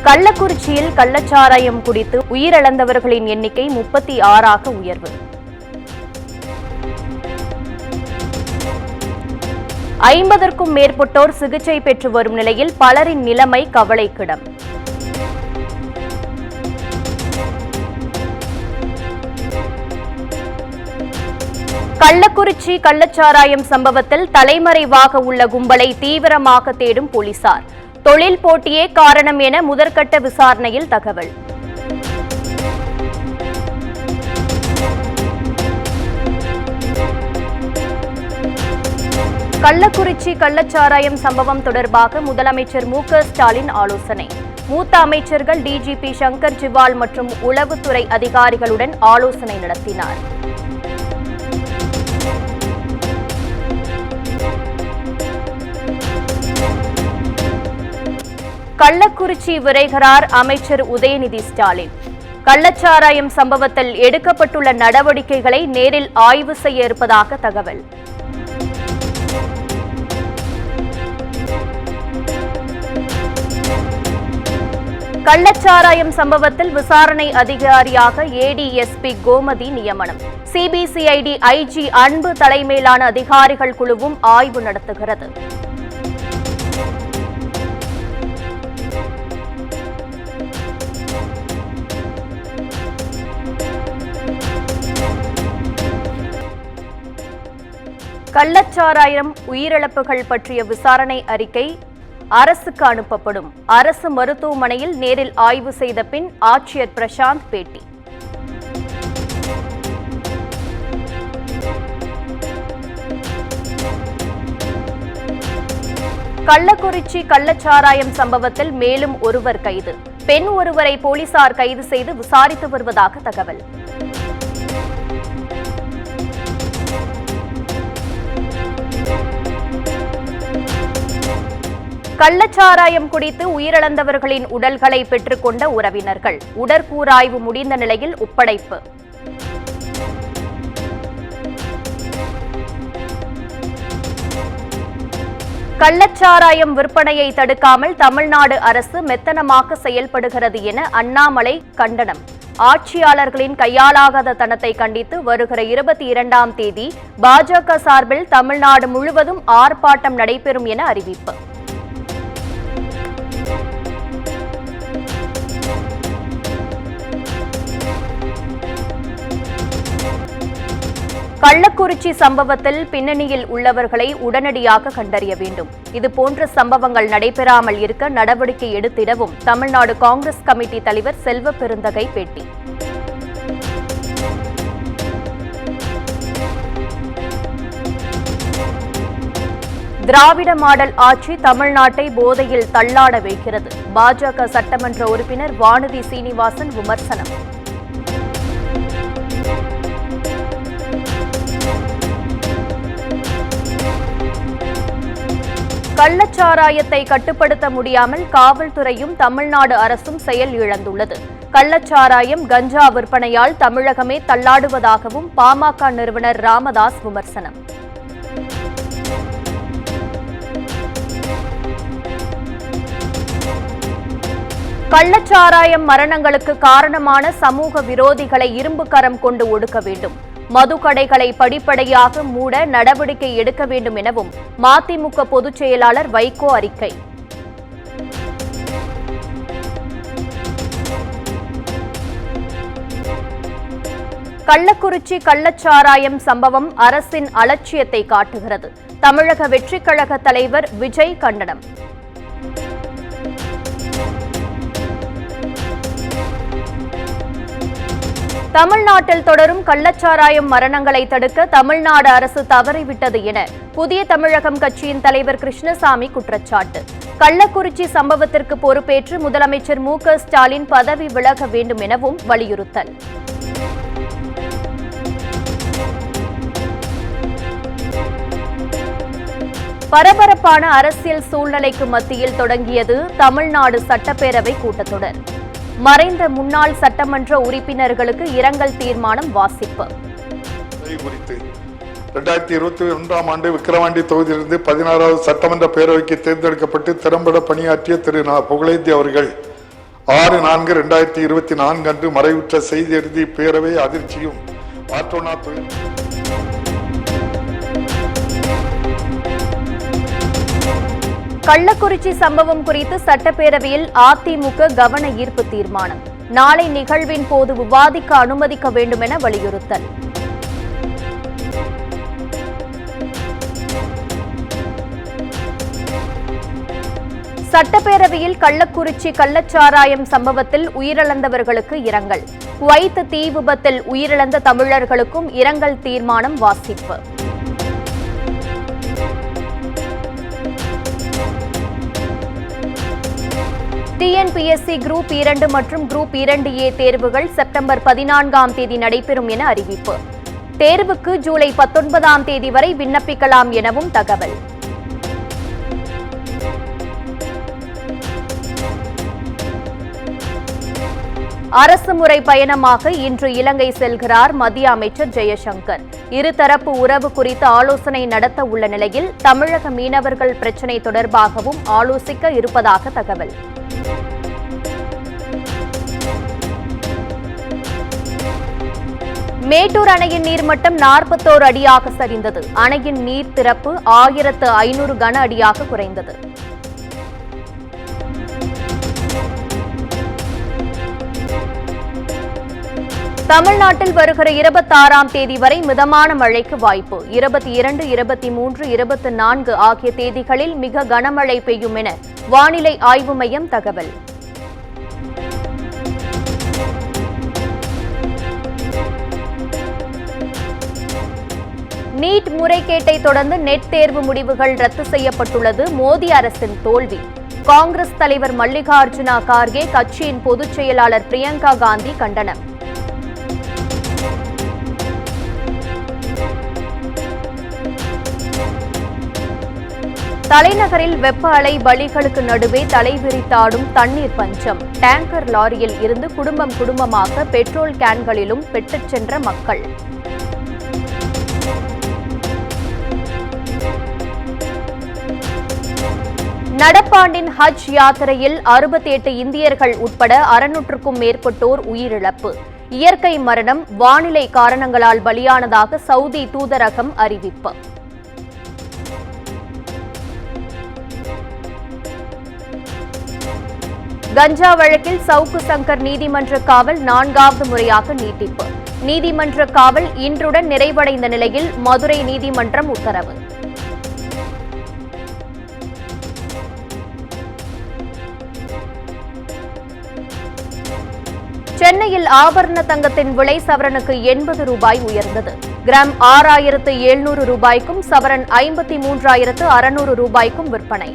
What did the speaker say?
கள்ளக்குறிச்சியில் கள்ளச்சாராயம் குடித்து உயிரிழந்தவர்களின் எண்ணிக்கை 36ஆக உயர்வு. 50க்கும் மேற்பட்டோர் சிகிச்சை பெற்று வரும் நிலையில் பலரின் நிலைமை கவலைக்கிடம். கள்ளக்குறிச்சி கள்ளச்சாராயம் சம்பவத்தில் தலைமறைவாக உள்ள கும்பலை தீவிரமாக தேடும் போலீசார். தொழில் போட்டியே காரணம் என முதற்கட்ட விசாரணையில் தகவல். கள்ளக்குறிச்சி கள்ளச்சாராயம் சம்பவம் தொடர்பாக முதலமைச்சர் மு.க.ஸ்டாலின் ஆலோசனை. மூத்த அமைச்சர்கள் டிஜிபி சங்கர் ஜிவால் மற்றும் உளவுத்துறை அதிகாரிகளுடன் ஆலோசனை நடத்தினார். கள்ளக்குறிச்சி விரைகிறார் அமைச்சர் உதயநிதி ஸ்டாலின். கள்ளச்சாராயம் சம்பவத்தில் எடுக்கப்பட்டுள்ள நடவடிக்கைகளை நேரில் ஆய்வு செய்ய இருப்பதாக தகவல். கள்ளச்சாராயம் சம்பவத்தில் விசாரணை அதிகாரியாக ஏடிஎஸ்பி கோமதி நியமனம். சிபிசிஐடி ஐஜி அன்பு தலைமையிலான அதிகாரிகள் குழுவும் ஆய்வு நடத்துகிறது. கள்ளச்சாராயம் உயிரிழப்புகள் பற்றிய விசாரணை அறிக்கை அரசுக்கு அனுப்பப்படும். அரசு மருத்துவமனையில் நேரில் ஆய்வு செய்த பின் ஆட்சியர் பிரசாந்த் பேட்டி. கள்ளக்குறிச்சி கள்ளச்சாராயம் சம்பவத்தில் மேலும் ஒருவர் கைது. பெண் ஒருவரை போலீசார் கைது செய்து விசாரித்து வருவதாக தகவல். கள்ளச்சாராயம் குடித்து உயிரிழந்தவர்களின் உடல்களை பெற்றுக்கொண்ட உறவினர்கள் உடற்கூறாய்வு முடிந்த நிலையில் ஒப்படைப்பு. கள்ளச்சாராயம் விற்பனையை தடுக்காமல் தமிழ்நாடு அரசு மெத்தனமாக செயல்படுகிறது என அண்ணாமலை கண்டனம். ஆட்சியாளர்களின் கையாளாகாத தனத்தை கண்டித்து வருகிற 22ஆம் தேதி பாஜக சார்பில் தமிழ்நாடு முழுவதும் ஆர்ப்பாட்டம் நடைபெறும் என அறிவிப்பு. கள்ளக்குறிச்சி சம்பவத்தில் பின்னணியில் உள்ளவர்களை உடனடியாக கண்டறிய வேண்டும். இதுபோன்ற சம்பவங்கள் நடைபெறாமல் இருக்க நடவடிக்கை எடுத்திடவும் தமிழ்நாடு காங்கிரஸ் கமிட்டி தலைவர் செல்வ பெருந்தகை பேட்டி. திராவிட மாடல் ஆட்சி தமிழ்நாட்டை போதையில் தள்ளாட வைக்கிறது. பாஜக சட்டமன்ற உறுப்பினர் வானதி சீனிவாசன் விமர்சனம். கள்ளச்சாராயத்தை கட்டுப்படுத்த முடியாமல் காவல்துறையும் தமிழ்நாடு அரசும் செயல் இழந்துள்ளது. கள்ளச்சாராயம் கஞ்சா விற்பனையால் தமிழகமே தள்ளாடுவதாகவும் பாமக நிறுவனர் ராமதாஸ் விமர்சனம். கள்ளச்சாராயம் மரணங்களுக்கு காரணமான சமூக விரோதிகளை இரும்பு கரம் கொண்டு ஒடுக்க வேண்டும். மதுக்கடைகளை படிப்படியாக மூட நடவடிக்கை எடுக்க வேண்டும் எனவும் மதிமுக பொதுச் செயலாளர் வைகோ அறிக்கை. கள்ளக்குறிச்சி கள்ளச்சாராயம் சம்பவம் அரசின் அலட்சியத்தை காட்டுகிறது. தமிழக வெற்றிக் கழக தலைவர் விஜய் கண்டனம். தமிழ்நாட்டில் தொடரும் கள்ளச்சாராயம் மரணங்களை தடுக்க தமிழ்நாடு அரசு தவறிவிட்டது என புதிய தமிழகம் கட்சியின் தலைவர் கிருஷ்ணசாமி குற்றச்சாட்டு. கள்ளக்குறிச்சி சம்பவத்திற்கு பொறுப்பேற்று முதலமைச்சர் மு.க.ஸ்டாலின் பதவி விலக வேண்டும் எனவும் வலியுறுத்தல். பரபரப்பான அரசியல் சூழ்நிலைக்கு மத்தியில் தொடங்கியது தமிழ்நாடு சட்டப்பேரவை கூட்டத்தொடர். மறைந்த முன்னாள் சட்டமன்ற உறுப்பினர்களுக்கு இரங்கல் தீர்மானம் வாசிப்பு. 2021ஆம் ஆண்டு விக்கிரவாண்டி தொகுதியிலிருந்து 16வது சட்டமன்ற பேரவைக்கு தேர்ந்தெடுக்கப்பட்டு திறம்பட பணியாற்றிய திரு புகழேந்தி அவர்கள் 6/4/2024 அன்று மறைவுற்ற செய்தி எழுதி பேரவை அதிர்ச்சியும் மாற்றோனா தொழில். கள்ளக்குறிச்சி சம்பவம் குறித்து சட்டப்பேரவையில் அதிமுக கவன ஈர்ப்பு தீர்மானம். நாளை நிகழ்வின் போது விவாதிக்க அனுமதிக்க வேண்டும் என வலியுறுத்தல். சட்டப்பேரவையில் கள்ளக்குறிச்சி கள்ளச்சாராயம் சம்பவத்தில் உயிரிழந்தவர்களுக்கு இரங்கல். குவைத் தீ விபத்தில் உயிரிழந்த தமிழர்களுக்கும் இரங்கல் தீர்மானம் வாசிப்பு. டிஎன்பிஎஸ்சி குரூப் 2 மற்றும் குரூப் 2A தேர்வுகள் செப்டம்பர் 14ஆம் தேதி நடைபெறும் என அறிவிப்பு. தேர்வுக்கு ஜூலை 19ஆம் தேதி வரை விண்ணப்பிக்கலாம் எனவும் தகவல். அரசு முறை பயணமாக இன்று இலங்கை செல்கிறார் மத்திய அமைச்சர் ஜெயசங்கர். இருதரப்பு உறவு குறித்து ஆலோசனை நடத்த உள்ள நிலையில் தமிழக மீனவர்கள் பிரச்சினை தொடர்பாகவும் ஆலோசிக்க இருப்பதாக தகவல். மேட்டூர் அணையின் நீர்மட்டம் 41 அடியாக சரிந்தது. அணையின் நீர் திறப்பு 1500 கன அடியாக குறைந்தது. தமிழ்நாட்டில் வருகிற 26ஆம் தேதி வரை மிதமான மழைக்கு வாய்ப்பு. 22, 23, 24 ஆகிய தேதிகளில் மிக கனமழை பெய்யும் என வானிலை ஆய்வு மையம் தகவல். நீட் முறைகேட்டை தொடர்ந்து நெட் தேர்வு முடிவுகள் ரத்து செய்யப்பட்டுள்ளது. மோடி அரசின் தோல்வி. காங்கிரஸ் தலைவர் மல்லிகார்ஜுனா கார்கே, கட்சியின் பொதுச் செயலாளர் பிரியங்கா காந்தி கண்டனம். தலைநகரில் வெப்ப அலை பலிகளுக்கு நடுவே தலைவிரித்தாடும் தண்ணீர் பஞ்சம். டேங்கர் லாரியில் இருந்து குடும்பமாக பெட்ரோல் கேன்களிலும் பெற்றுச் சென்ற மக்கள். நடப்பாண்டின் ஹஜ் யாத்திரையில் 68 இந்தியர்கள் உட்பட 600க்கும் மேற்பட்டோர் உயிரிழப்பு. இயற்கை மரணம், வானிலை காரணங்களால் பலியானதாக சவுதி தூதரகம் அறிவிப்பு. கஞ்சா வழக்கில் சவுக்கு சங்கர் நீதிமன்ற காவல் 4வது முறையாக நீட்டிப்பு. நீதிமன்ற காவல் இன்றுடன் நிறைவடைந்த நிலையில் மதுரை நீதிமன்றம் உத்தரவு. சென்னையில் ஆபரண தங்கத்தின் விலை சவரனுக்கு 80 ரூபாய் உயர்ந்தது. கிராம் 6700 ரூபாய்க்கும் சவரன் 53,600 ரூபாய்க்கும் விற்பனை.